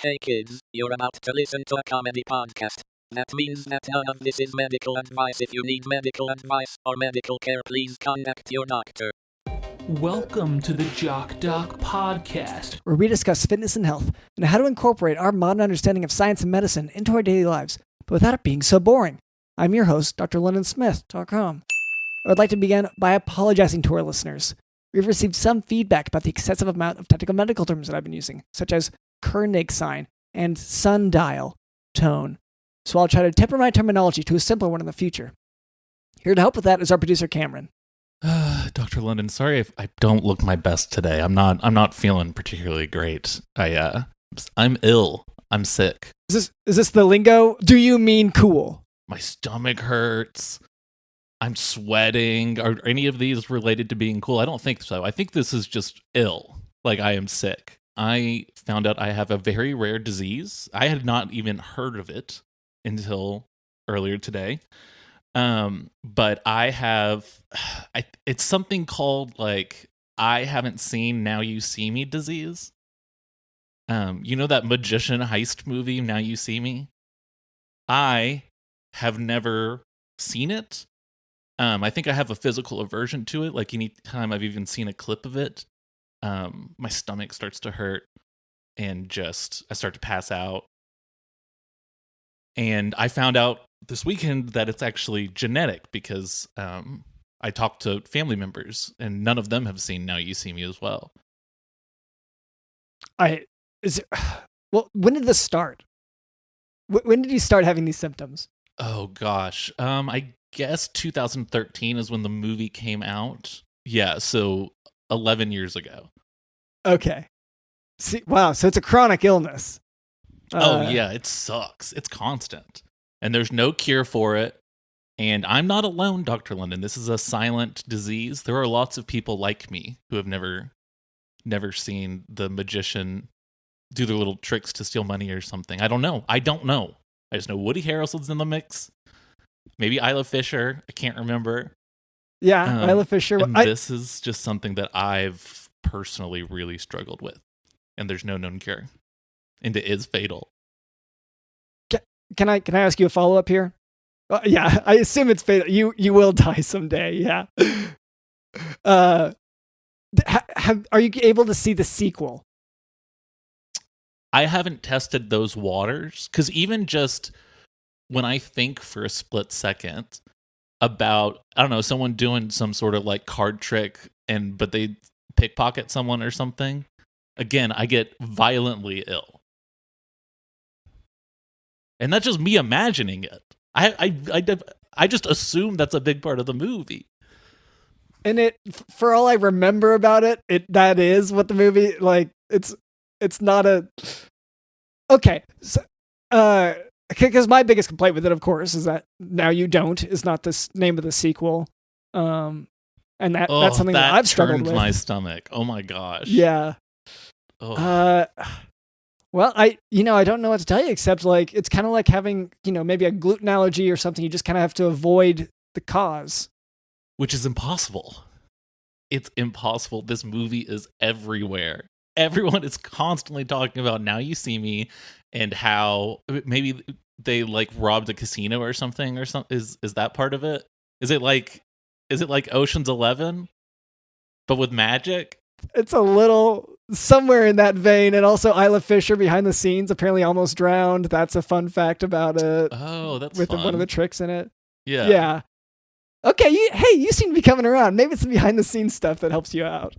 Hey kids, you're about to listen to a comedy podcast. That means that none of this is medical advice. If you need medical advice or medical care, please contact your doctor. Welcome to the Jock podcast, where we discuss fitness and health and how to incorporate our modern understanding of science and medicine into our daily lives, but without it being so boring. I'm your host, Dr. LondonSmith.com. I would like to begin by apologizing to our listeners. We've received some feedback about the excessive amount of technical medical terms that I've been using, such as Koenig sign and sundial tone. So I'll try to temper my terminology to a simpler one in the future. Here to help with that is our producer, Cameron. Dr. London, sorry if I don't look my best today. I'm not feeling particularly great. I'm ill. I'm sick. Is this the lingo? Do you mean cool? My stomach hurts. I'm sweating. Are any of these related to being cool? I don't think so. I think this is just ill. Like I am sick. I found out I have a very rare disease. I had not even heard of it until earlier today. But I have, it's something called like, I haven't seen Now You See Me disease. You know that magician heist movie, Now You See Me? I have never seen it. I think I have a physical aversion to it. Like any time I've even seen a clip of it, my stomach starts to hurt and I start to pass out. And I found out this weekend that it's actually genetic because I talked to family members and none of them have seen Now You See Me as well. Well, when did this start? When did you start having these symptoms? Oh gosh. I guess 2013 is when the movie came out. Yeah, so 11 years ago. Okay. Wow, so it's a chronic illness. Yeah, it sucks. It's constant. And there's no cure for it. And I'm not alone, Dr. London. This is a silent disease. There are lots of people like me who have never seen the magician do their little tricks to steal money or something. I don't know. I just know Woody Harrelson's in the mix. Maybe Isla Fisher. I can't remember. Yeah, Isla Fisher. This is just something that I've personally really struggled with. And there's no known cure. And it is fatal. Can I ask you a follow-up here? Yeah, I assume it's fatal. You will die someday, yeah. Are you able to see the sequel? I haven't tested those waters, because even just when I think for a split second about, I don't know, someone doing some sort of like card trick but they pickpocket someone or something, again, I get violently ill. And that's just me imagining it. I just assume that's a big part of the movie. And for all I remember about it, that is what the movie, like, it's not a... Okay, so, because my biggest complaint with it, of course, is that Now You Don't is not the name of the sequel. And that's something that I've struggled with. That turned my stomach. Oh my gosh. Yeah. Oh. Well, I don't know what to tell you except like it's kind of like having, maybe a gluten allergy or something. You just kind of have to avoid the cause. Which is impossible. It's impossible. This movie is everywhere. Everyone is constantly talking about Now You See Me and how maybe they like robbed a casino or something or something. Is that part of it? Is it like Ocean's 11 but with magic? It's a little somewhere in that vein. And also Isla Fisher behind the scenes apparently almost drowned. That's a fun fact about it. Oh, that's with fun. One of the tricks in it. Yeah. Yeah. Okay. You seem to be coming around. Maybe it's the behind the scenes stuff that helps you out.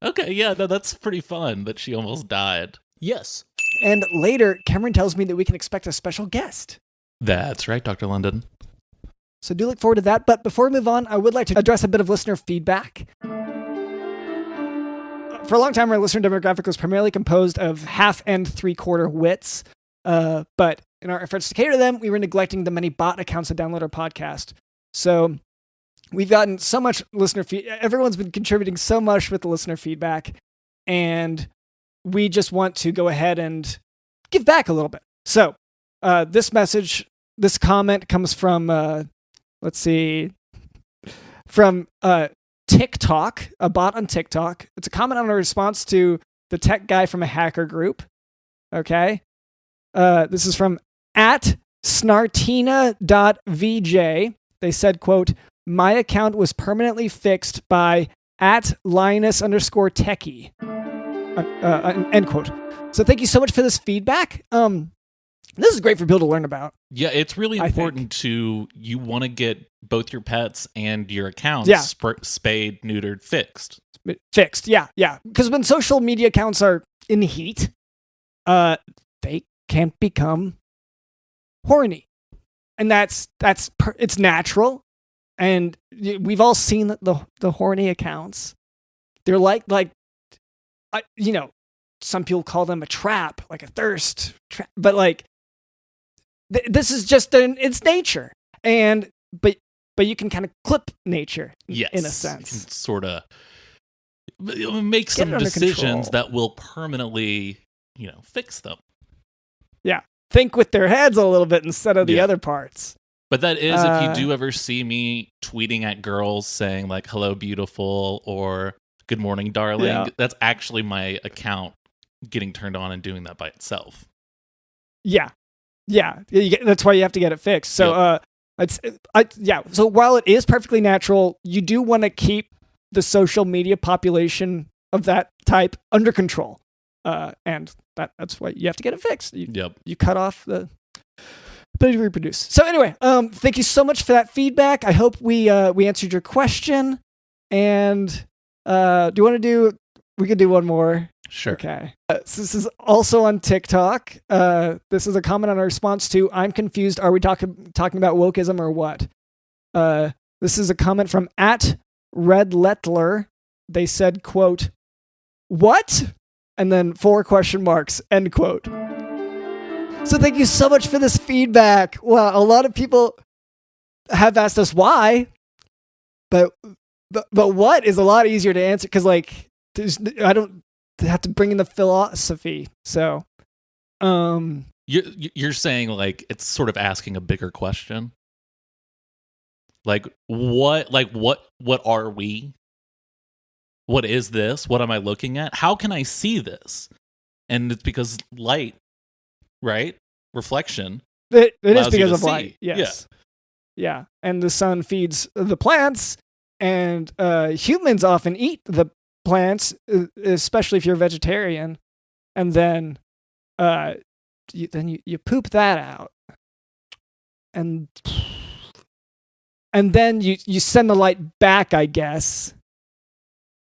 Okay. Yeah. No, that's pretty fun that she almost died. Yes. And later, Cameron tells me that we can expect a special guest. That's right, Dr. London. So do look forward to that. But before we move on, I would like to address a bit of listener feedback. For a long time, our listener demographic was primarily composed of half and three-quarter wits. But in our efforts to cater to them, we were neglecting the many bot accounts that download our podcast. So we've gotten so much listener feedback. Everyone's been contributing so much with the listener feedback. And we just want to go ahead and give back a little bit. So this comment comes from, from TikTok, a bot on TikTok. It's a comment on a response to the tech guy from a hacker group. Okay. This is from at snartina.vj. They said, quote, my account was permanently fixed by at Linus_techie. End quote. So thank you so much for this feedback. This is great for people to learn about. Yeah, it's really important you want to get both your pets and your accounts spayed, neutered, fixed. Fixed, yeah. Because when social media accounts are in heat, they can become horny. And it's natural. And we've all seen the horny accounts. They're like some people call them a trap, like a thirst trap, but like this is just it's nature, but you can kind of clip nature, in a sense. You can sort of make some decisions that will permanently, fix them. Yeah, think with their heads a little bit instead of the other parts. But that is, if you do ever see me tweeting at girls saying like "Hello, beautiful" or "Good morning, darling," that's actually my account getting turned on and doing that by itself. Yeah. That's why you have to get it fixed. So, So while it is perfectly natural, you do want to keep the social media population of that type under control, and that's why you have to get it fixed. You cut off the ability to reproduce. So anyway, thank you so much for that feedback. I hope we answered your question. And do you want to do? We could do one more. Sure. Okay. So this is also on TikTok. This is a comment on a response to "I'm confused. Are we talking about wokeism or what?" This is a comment from at Red Lettler. They said, quote, "What?" And then 4 question marks. End quote. So thank you so much for this feedback. Wow, a lot of people have asked us why, but what is a lot easier to answer because like I don't have to bring in the philosophy. So, you're saying like it's sort of asking a bigger question. Like what are we? What is this? What am I looking at? How can I see this? And it's because light, right? Reflection. It is because of light. Yes. Yeah. And the sun feeds the plants, and humans often eat the plants, especially if you're a vegetarian, and then you poop that out, and then you send the light back, I guess.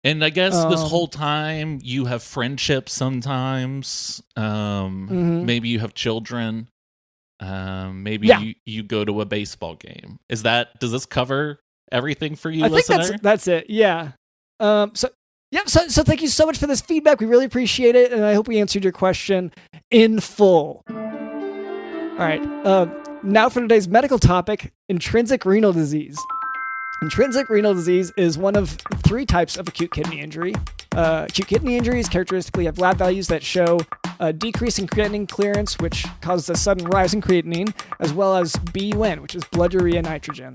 And I guess this whole time you have friendships sometimes. Maybe you have children. Maybe you go to a baseball game. Does this cover everything for you, listener? I think that's it. Yeah. So thank you so much for this feedback. We really appreciate it, and I hope we answered your question in full. All right. Now for today's medical topic: intrinsic renal disease. Intrinsic renal disease is one of 3 types of acute kidney injury. Acute kidney injuries characteristically have lab values that show a decrease in creatinine clearance, which causes a sudden rise in creatinine, as well as BUN, which is blood urea nitrogen.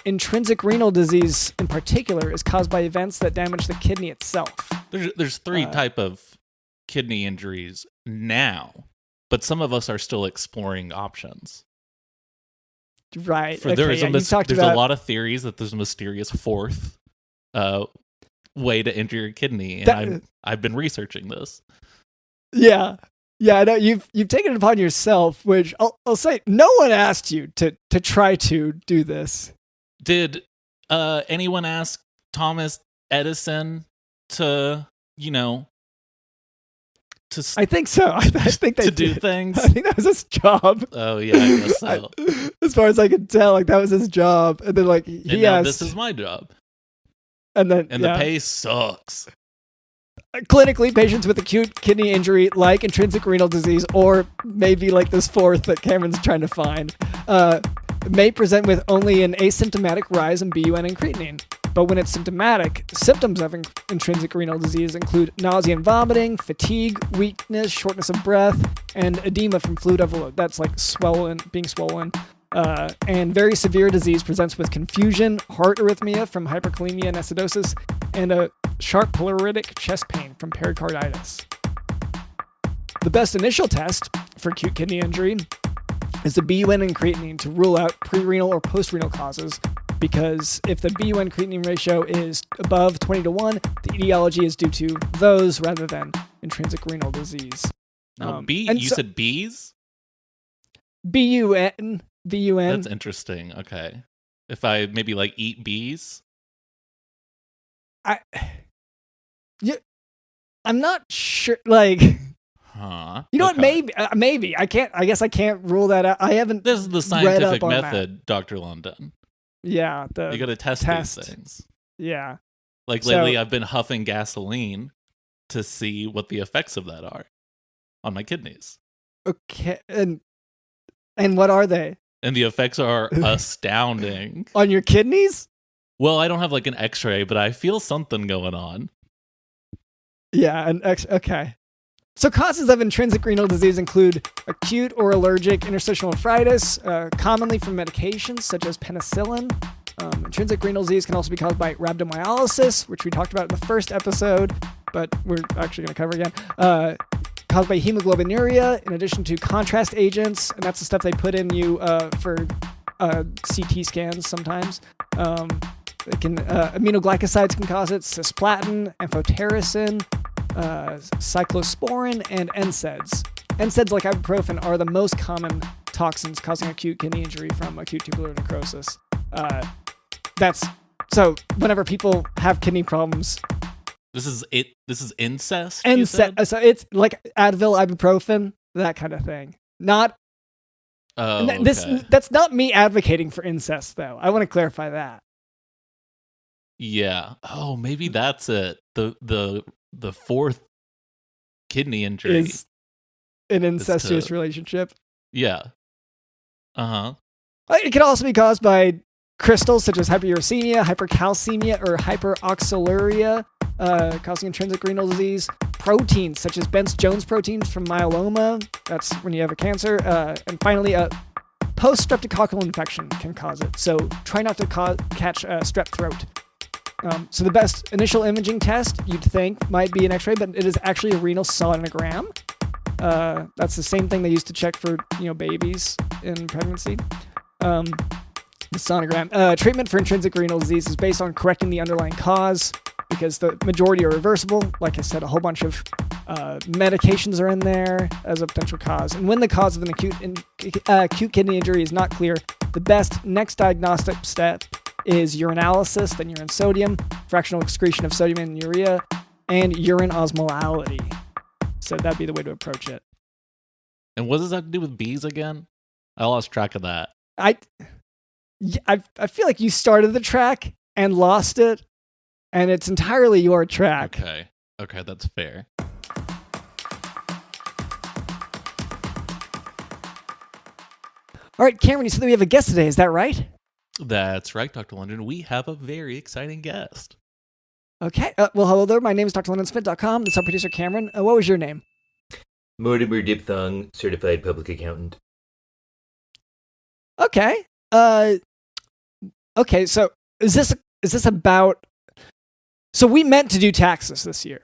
Intrinsic renal disease, in particular, is caused by events that damage the kidney itself. There's 3 type of kidney injuries now, but some of us are still exploring options. Right. There's a lot of theories that there's a mysterious 4th way to injure your kidney, and I've been researching this. Yeah. I know you've taken it upon yourself, which I'll say no one asked you to try to do this. Did anyone ask Thomas Edison to I think so. I think they to do things. I think that was his job. Oh yeah, I guess so. As far as I can tell, like that was his job, and then like he asked, "This is my job," and the pay sucks. Clinically, patients with acute kidney injury, like intrinsic renal disease, or maybe like this 4th that Cameron's trying to find, may present with only an asymptomatic rise in BUN and creatinine. But when it's symptomatic, symptoms of intrinsic renal disease include nausea and vomiting, fatigue, weakness, shortness of breath, and edema from fluid overload. That's like being swollen. And very severe disease presents with confusion, heart arrhythmia from hyperkalemia and acidosis, and a sharp pleuritic chest pain from pericarditis. The best initial test for acute kidney injury is the BUN and creatinine to rule out pre-renal or post-renal causes, because if the BUN creatinine ratio is above 20-1, the etiology is due to those rather than intrinsic renal disease. Now, you said bees? BUN. That's interesting. Okay. If I maybe like eat bees? I'm not sure, like... Huh. You know what? Maybe I can't. I guess I can't rule that out. I haven't. This is the scientific method, Dr. London. Yeah, you got to test these things. Yeah. Like lately, I've been huffing gasoline to see what the effects of that are on my kidneys. Okay, and what are they? And the effects are astounding. On your kidneys? Well, I don't have like an X-ray, but I feel something going on. Yeah, okay. So causes of intrinsic renal disease include acute or allergic interstitial nephritis, commonly from medications such as penicillin. Intrinsic renal disease can also be caused by rhabdomyolysis, which we talked about in the first episode, but we're actually going to cover again. Caused by hemoglobinuria, in addition to contrast agents, and that's the stuff they put in you for CT scans sometimes. Aminoglycosides can cause it, cisplatin, amphotericin, cyclosporin, and NSAIDs. NSAIDs, like ibuprofen, are the most common toxins causing acute kidney injury from acute tubular necrosis. So whenever people have kidney problems... This is incest? So it's like Advil, ibuprofen, that kind of thing. Not... That's not me advocating for incest, though. I want to clarify that. Yeah. Oh, maybe that's it. The fourth kidney injury is an incestuous relationship. Yeah. Uh-huh. It can also be caused by crystals such as hyperuricemia, hypercalcemia, or hyperoxaluria, causing intrinsic renal disease. Proteins such as Bence-Jones proteins from myeloma, that's when you have a cancer. And finally, post-streptococcal infection can cause it. So try not to catch strep throat. So the best initial imaging test you'd think might be an X-ray, but it is actually a renal sonogram. That's the same thing they used to check for babies in pregnancy. The sonogram. Treatment for intrinsic renal disease is based on correcting the underlying cause, because the majority are reversible. Like I said, a whole bunch of medications are in there as a potential cause. And when the cause of an acute kidney injury is not clear, the best next diagnostic step is urinalysis, then urine sodium, fractional excretion of sodium in urea, and urine osmolality. So that'd be the way to approach it. And what does that have to do with bees again? I lost track of that. I feel like you started the track and lost it, and it's entirely your track. Okay, that's fair. All right, Cameron, you said that we have a guest today. Is that right? That's right, Dr. London. We have a very exciting guest. Okay. Well, hello there. My name is drlondonsmith.com. This is our producer, Cameron. What was your name? Mortimer Dipthong, certified public accountant. Okay. Okay, so is this about... So we meant to do taxes this year.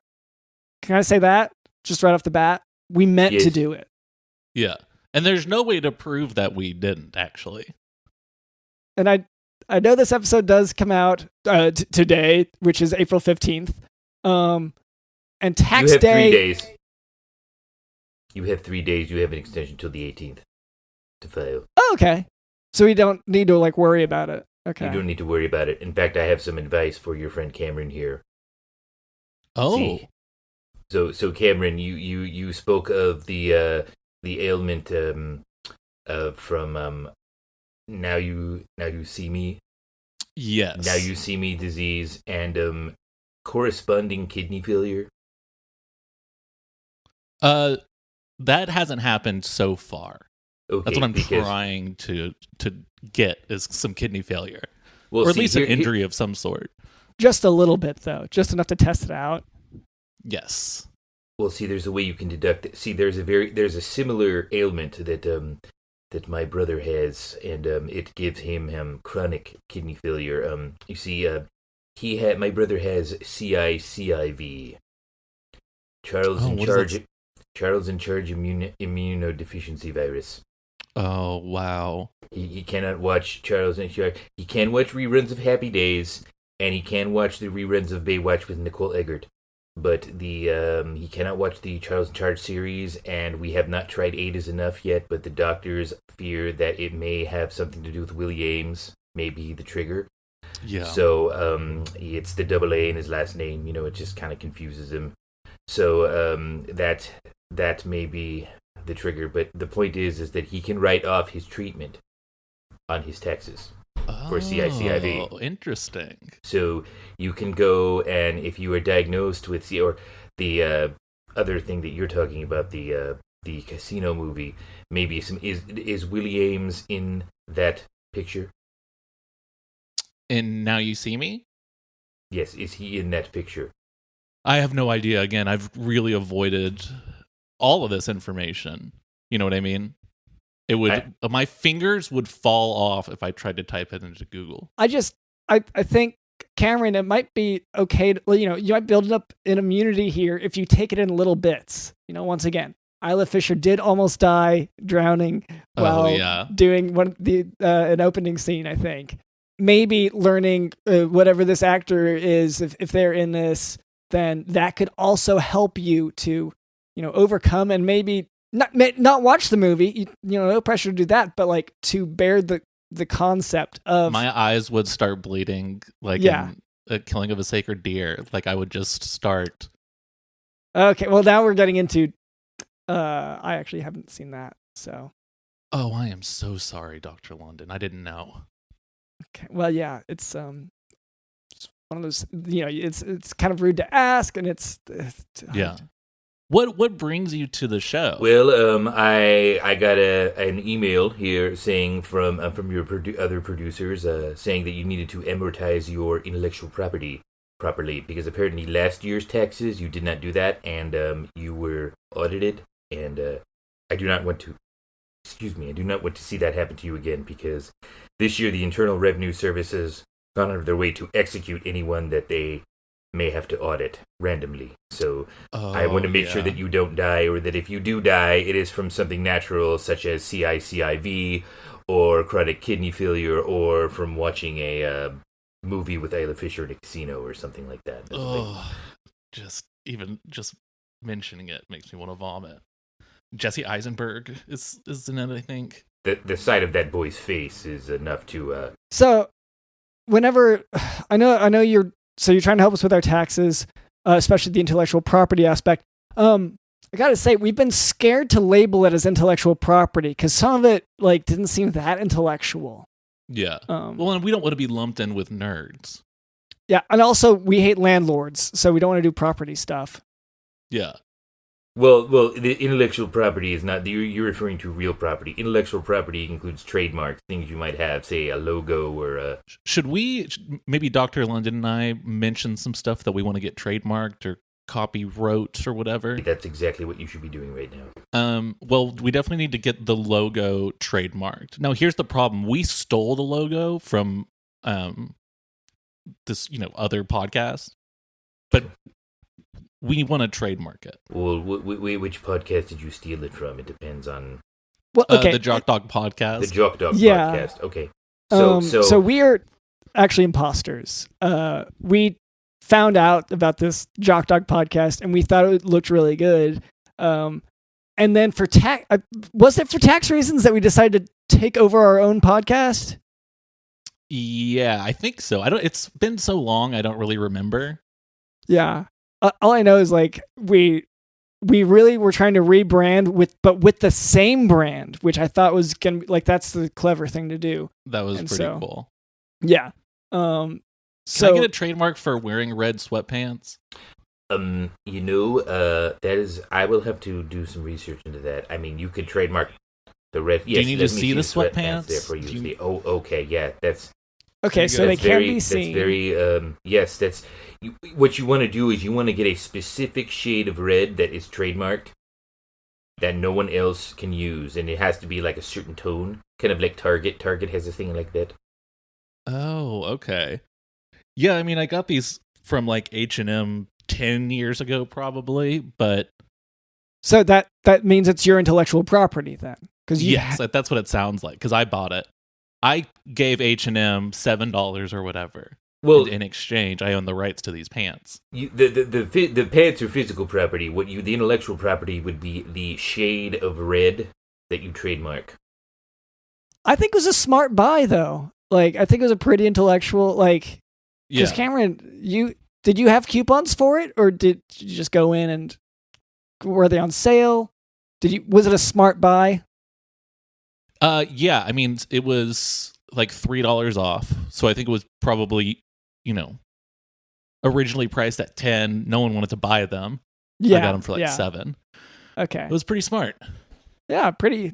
Can I say that? Just right off the bat? We meant to do it. Yeah. And there's no way to prove that we didn't, actually. And I know this episode does come out today, which is April 15th. And tax day... You have 3 days. You have an extension till the 18th to file. Oh, okay. So we don't need to worry about it. Okay. You don't need to worry about it. In fact, I have some advice for your friend Cameron here. Oh. See, so Cameron, you spoke of the ailment from now you see me. Yes. Now you see me disease and corresponding kidney failure. That hasn't happened so far. Okay, that's what I'm trying to get is some kidney failure, or at least an injury of some sort. Just a little bit, though, just enough to test it out. Yes. Well, see, there's a way you can deduct it. See, there's a similar ailment that my brother has, and it gives him chronic kidney failure. You see, my brother has CIV. Charles Charles in Charge immunodeficiency virus. Oh, wow. He cannot watch Charles in Charge. He can watch reruns of Happy Days, and he can watch the reruns of Baywatch with Nicole Eggert. But he cannot watch the Charles in Charge series, and we have not tried Ada's enough yet, but the doctors fear that it may have something to do with Willie Ames, maybe the trigger. Yeah. So it's the double A in his last name, it just kind of confuses him. So that may be the trigger, but the point is that he can write off his treatment on his taxes for CICIV. Oh, interesting. So you can go, and if you are diagnosed with or the other thing that you're talking about, the casino movie, maybe is Willie Ames in that picture? And Now You See Me? Yes, is he in that picture? I have no idea. Again, I've really avoided all of this information. You know what I mean? It would my fingers would fall off if I tried to type it into Google. I think, Cameron, it might be okay to, you might build up an immunity here if you take it in little bits. Once again, Isla Fisher did almost die drowning while doing an opening scene, I think. Maybe learning whatever this actor is, if they're in this, then that could also help you to, overcome and maybe not watch the movie. No pressure to do that, but to bear the concept of my eyes would start bleeding, in a Killing of a Sacred Deer. I would just start. Okay, well now we're getting into. I actually haven't seen that, so. Oh, I am so sorry, Dr. London. I didn't know. Okay, well, yeah, it's one of those. It's kind of rude to ask, and it's yeah. What brings you to the show? Well, I got an email here saying from your other producers saying that you needed to amortize your intellectual property properly, because apparently last year's taxes you did not do that, and you were audited, and I do not want to see that happen to you again, because this year the Internal Revenue Service has gone out of their way to execute anyone that they may have to audit randomly. So I want to make sure that you don't die, or that if you do die, it is from something natural, such as CICIV, or chronic kidney failure, or from watching a movie with Isla Fisher in a casino, or something like that. Just mentioning it makes me want to vomit. Jesse Eisenberg is in it, I think. The sight of that boy's face is enough to. So, whenever I know you're trying to help us with our taxes, especially the intellectual property aspect. I gotta say, we've been scared to label it as intellectual property because some of it didn't seem that intellectual. Yeah. Well, and we don't want to be lumped in with nerds. Yeah, and also we hate landlords, so we don't want to do property stuff. Yeah. Well, the intellectual property is not. You're referring to real property. Intellectual property includes trademarks, things you might have, say a logo or a. Should we, maybe Dr. London and I, mention some stuff that we want to get trademarked or copyright or whatever? That's exactly what you should be doing right now. Well, we definitely need to get the logo trademarked. Now, here's the problem: we stole the logo from this, other podcast, but we want to trademark it. Well, which podcast did you steal it from? It depends on. Well, okay. The Jock Dog podcast. The Jock Dog podcast. Okay. So we are actually imposters. We found out about this Jock Dog podcast, and we thought it looked really good. And then for was it for tax reasons that we decided to take over our own podcast? Yeah, I think so. It's been so long, I don't really remember. Yeah. All I know is we really were trying to rebrand with the same brand, which I thought was gonna be that's the clever thing to do. That was pretty cool. Yeah. Can I get a trademark for wearing red sweatpants? That is. I will have to do some research into that. I mean, you could trademark the red. Yes, do you need to see the sweatpants there for you? Oh, okay, yeah, that's. Okay, so they can be seen. That's very, yes, that's, what you want to do is you want to get a specific shade of red that is trademarked, that no one else can use, and it has to be a certain tone, kind of like Target. Target has a thing like that. Oh, okay. Yeah, I mean, I got these from H&M 10 years ago, probably, but So that means it's your intellectual property then, because yes, that's what it sounds like. Because I bought it. I gave H&M $7 or whatever. Well, in exchange, I own the rights to these pants. The pants are physical property. The intellectual property would be the shade of red that you trademark. I think it was a smart buy, though. Like, I think it was a pretty intellectual, like, because Cameron, did you have coupons for it, or did you just go in and were they on sale? Was it a smart buy? Yeah, I mean, it was like $3 off, so I think it was probably, originally priced at 10. No one wanted to buy them. Yeah, I got them for like 7. Okay, it was pretty smart. Yeah, pretty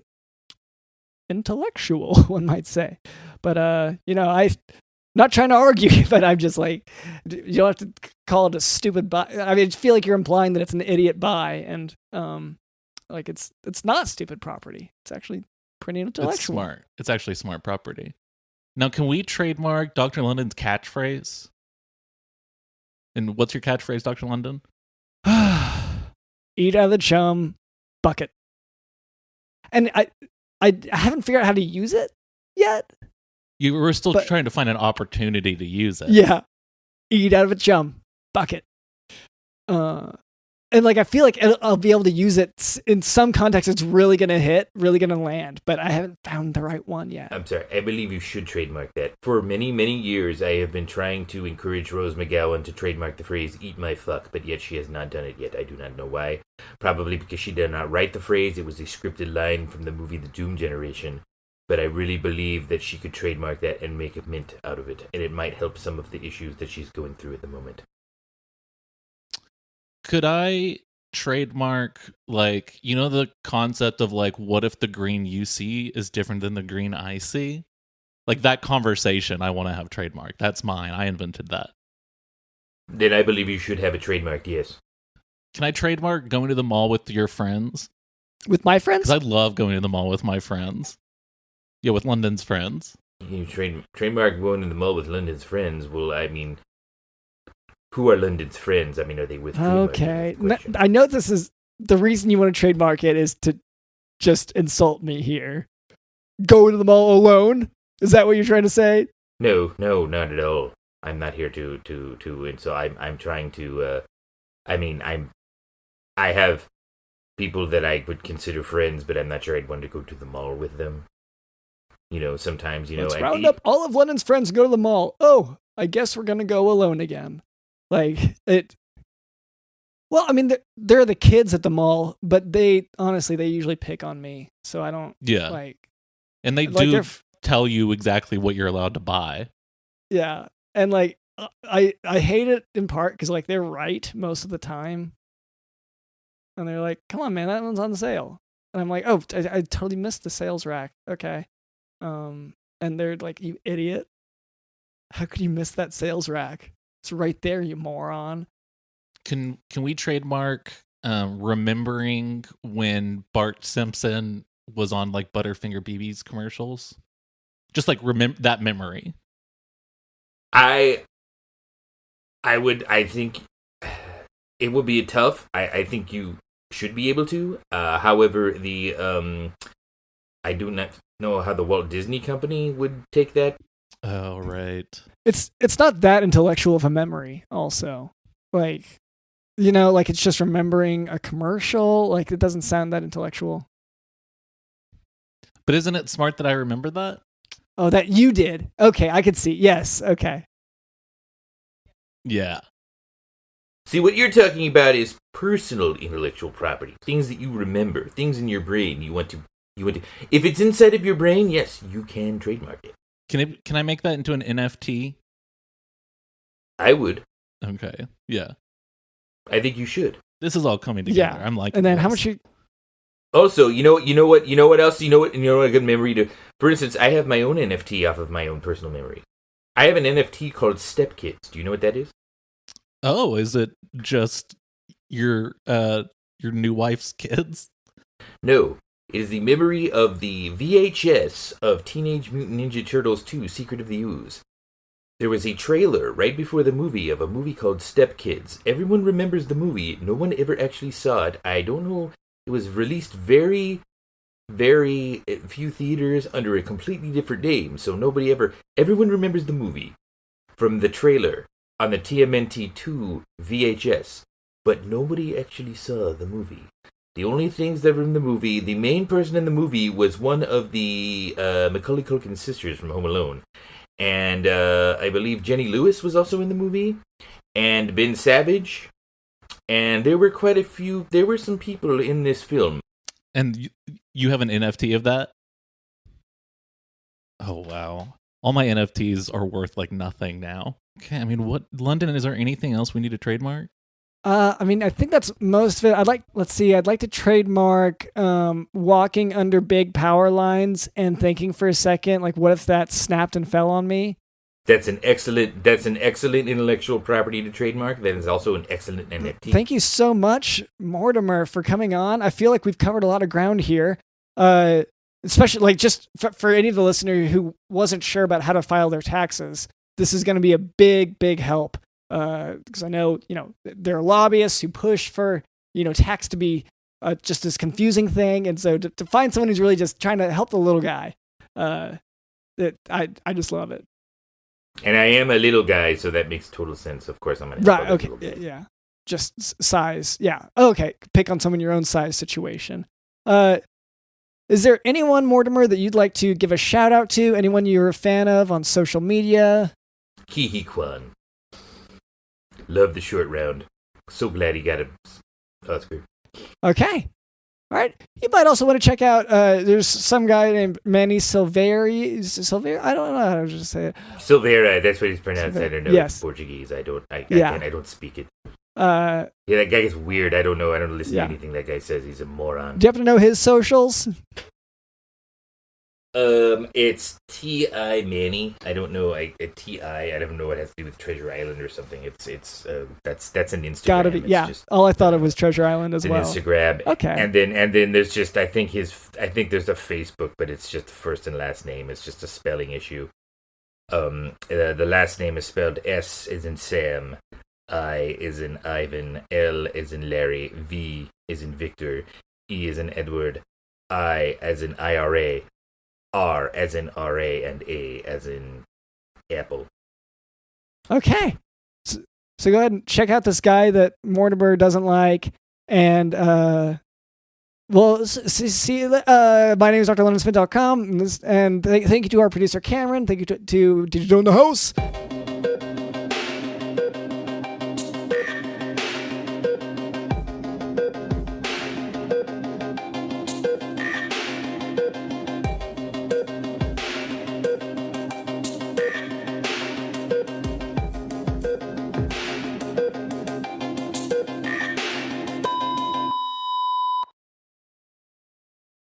intellectual, one might say. But I'm not trying to argue, but I'm just like, you don't have to call it a stupid buy. I mean, I feel like you're implying that it's an idiot buy, and like it's not stupid property. It's actually pretty intellectual. It's smart. It's actually smart property. Now, can we trademark Dr. London's catchphrase? And what's your catchphrase, Dr. London? Eat out of the chum bucket. And I haven't figured out how to use it yet. You were still trying to find an opportunity to use it. Yeah. Eat out of a chum bucket. And like, I feel like I'll be able to use it in some context. It's really going to hit, really going to land, but I haven't found the right one yet. I'm sorry. I believe you should trademark that. For many, many years, I have been trying to encourage Rose McGowan to trademark the phrase, eat my fuck, but yet she has not done it yet. I do not know why. Probably because she did not write the phrase. It was a scripted line from the movie The Doom Generation. But I really believe that she could trademark that and make a mint out of it. And it might help some of the issues that she's going through at the moment. Could I trademark, like, the concept of, like, what if the green you see is different than the green I see? Like, that conversation I want to have trademarked. That's mine. I invented that. Then I believe you should have it trademarked, yes. Can I trademark going to the mall with your friends? With my friends? Because I love going to the mall with my friends. Yeah, with London's friends. You trademark going to the mall with London's friends. Well, I mean, who are London's friends? I mean, are they with? Okay, I know this is the reason you want to trademark it is to just insult me here. Go to the mall alone? Is that what you're trying to say? No, not at all. I'm not here to insult. I'm trying to. I have people that I would consider friends, but I'm not sure I'd want to go to the mall with them. Sometimes, Let's round up all of London's friends and go to the mall. Oh, I guess we're going to go alone again. Like, it... Well, I mean, they're the kids at the mall, but they usually pick on me, so I don't, like... And they do tell you exactly what you're allowed to buy. Yeah, and, like, I hate it in part because, like, they're right most of the time. And they're like, come on, man, that one's on sale. And I'm like, oh, I totally missed the sales rack. Okay. And they're like, you idiot. How could you miss that sales rack? It's right there, you moron. Can we trademark remembering when Bart Simpson was on, like, Butterfinger BB's commercials? Just, like, remember that memory. I think it would be tough. I think you should be able to. However, I do not know how the Walt Disney Company would take that. Oh, right. It's not that intellectual of a memory, also. Like, like it's just remembering a commercial. Like, it doesn't sound that intellectual. But isn't it smart that I remember that? Oh, that you did. Okay, I could see. Yes, okay. Yeah. See, what you're talking about is personal intellectual property. Things that you remember. Things in your brain you want to... If it's inside of your brain, yes, you can trademark it. Can I make that into an NFT? I would. Okay. Yeah. I think you should. This is all coming together. Yeah. I'm like, and then how much you? Also, you know what else? You know what a good memory to. For instance, I have my own NFT off of my own personal memory. I have an NFT called Step Kids. Do you know what that is? Oh, is it just your new wife's kids? No. It is the memory of the VHS of Teenage Mutant Ninja Turtles 2, Secret of the Ooze. There was a trailer right before the movie of a movie called Step Kids. Everyone remembers the movie. No one ever actually saw it. I don't know It was released very, very few theaters under a completely different name. So everyone remembers the movie from the trailer on the TMNT2 VHS, but nobody actually saw the movie. The only things that were in the movie, the main person in the movie was one of the Macaulay Culkin sisters from Home Alone. And I believe Jenny Lewis was also in the movie. And Ben Savage. And there were some people in this film. And you have an NFT of that? Oh, wow. All my NFTs are worth like nothing now. Okay, I mean, London, is there anything else we need to trademark? I think that's most of it. I'd like to trademark walking under big power lines and thinking for a second, like, what if that snapped and fell on me? That's an excellent intellectual property to trademark. That is also an excellent NFT. Thank you so much, Mortimer, for coming on. I feel like we've covered a lot of ground here. Especially like just for any of the listener who wasn't sure about how to file their taxes. This is going to be a big help. Because I know, there are lobbyists who push for, tax to be just this confusing thing. And so to find someone who's really just trying to help the little guy, I just love it. And I am a little guy, so that makes total sense. Of course, I'm going to help. Right, okay, yeah. Just size, yeah. Okay, pick on someone your own size situation. Is there anyone, Mortimer, that you'd like to give a shout out to? Anyone you're a fan of on social media? Kihi Kwan. Love the short round. So glad he got an Oscar. Okay. All right. You might also want to check out, there's some guy named Manny Silveira. Silveira? I don't know how to just say it. Silveira, that's what he's pronounced. I don't know. Yes. It's Portuguese. I don't speak it. Yeah, that guy is weird. I don't know. I don't listen to anything that guy says. He's a moron. Do you happen to know his socials? It's T.I. Manny. I don't know. T.I. I don't know what it has to do with Treasure Island or something. It's that's an Instagram. Gotta be, yeah. All I thought it was Treasure Island as well. Instagram. Okay. And then there's just I think there's a Facebook, but it's just the first and last name. It's just a spelling issue. The last name is spelled S as in Sam, I is in Ivan, L is in Larry, V is in Victor, E is in Edward, I as in IRA. R as in RA, and A as in Apple. Okay. So go ahead and check out this guy that Mortimer doesn't like. And, see, my name is drlennonsmith.com. And thank you to our producer, Cameron. Thank you to Digital in the House.